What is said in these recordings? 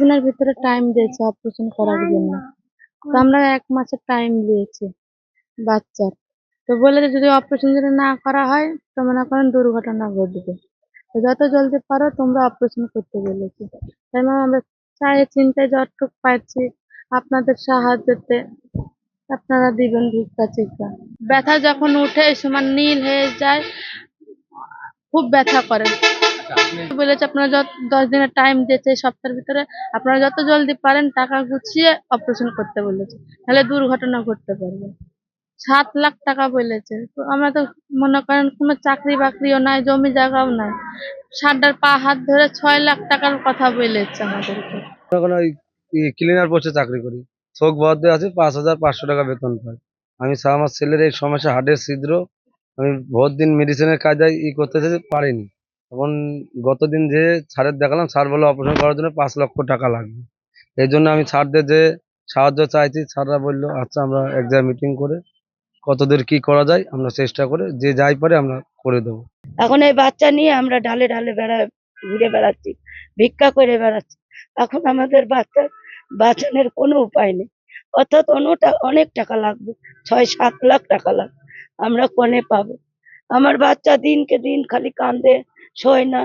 দিনের ভিতরে টাইম দিয়েছে অপারেশন করার জন্য। তো আমরা 1 মাসের টাইম দিয়েছি বাচ্চার। তো বলেছে যদি অপারেশন যদি না করা হয় তো মনে করেন দুর্ঘটনা ঘটবে। তো যত জলদি পারো তোমরা অপারেশন করতে বলেছে। তাই আমরা চাই চিন্তায় যতটুক পারছি আপনাদের সাহায্যতে আপনারা দিবেন ভিক্ষা টিক্ষা। ব্যথা যখন উঠে সমান নীল হয়ে যায়, খুব ব্যথা করে। বলেছে আপনারা 10 দিনের টাইম দিয়েছে এই সপ্তাহের ভিতরে আপনারা যত জলদি পারেন টাকা গুছিয়ে অপারেশন করতে বলেছে, নাহলে দুর্ঘটনা ঘটতে পারবে। 7 লাখ টাকা বলেছে। তো আমরা তো মনে করেন কোনো চাকরি বাকরিও নাই, জমি জায়গাও নাই, সাড্ডার পা হাত ধরে 6 লাখ টাকার কথা বলেছে আমাদেরকে। এখন ওই ক্লিনার পোস্টে চাকরি করি, শোক বরাদ্দে আছে 5,500 টাকা বেতন পাই। আমার ছেলের এই সমস্যা, হার্টের ছিদ্র, আমি বহুত দিন মেডিসিনের কাজে করতে পারিনি। তখন গতদিন যে স্যারের দেখালাম, স্যার বললো অপারেশন করার জন্য 5 লক্ষ টাকা লাগবে। এই জন্য আমি স্যারদের যে সাহায্য চাইছি, স্যাররা বললো আচ্ছা আমরা এক জায়গায় মিটিং করে কতদূর কি করা যায় আমরা চেষ্টা করে যে যাই পারে আমরা করে দেবো। এখন এই বাচ্চা নিয়ে আমরা ঢালে ঢালে ঘুরে বেড়াচ্ছি, ভিক্ষা করে বেড়াচ্ছি। এখন আমাদের বাচ্চার বাঁচানোর কোনো উপায় নেই, অর্থাৎ অনেক টাকা লাগবে, 6-7 লাখ টাকা লাগবে। আমরা কোনে পাবো? আমার বাচ্চা দিনকে দিন খালি কান্দে, শোয় না,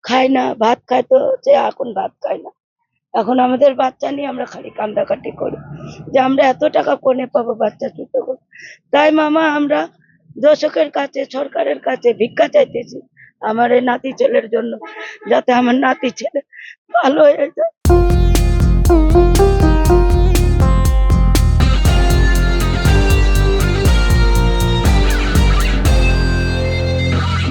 খায় না, ভাত খায় তো যে এখন ভাত খায় না। এখন আমাদের বাচ্চা নিয়ে আমরা খালি কান্দাকাটি করি যে আমরা এত টাকা কোনে পাবো বাচ্চা চুটো করে। তাই মামা আমরা দর্শকের কাছে, সরকারের কাছে ভিক্ষা চাইতেছি আমার এই নাতি ছেলের জন্য, যাতে আমার নাতি ছেলে ভালো হয়ে যায়।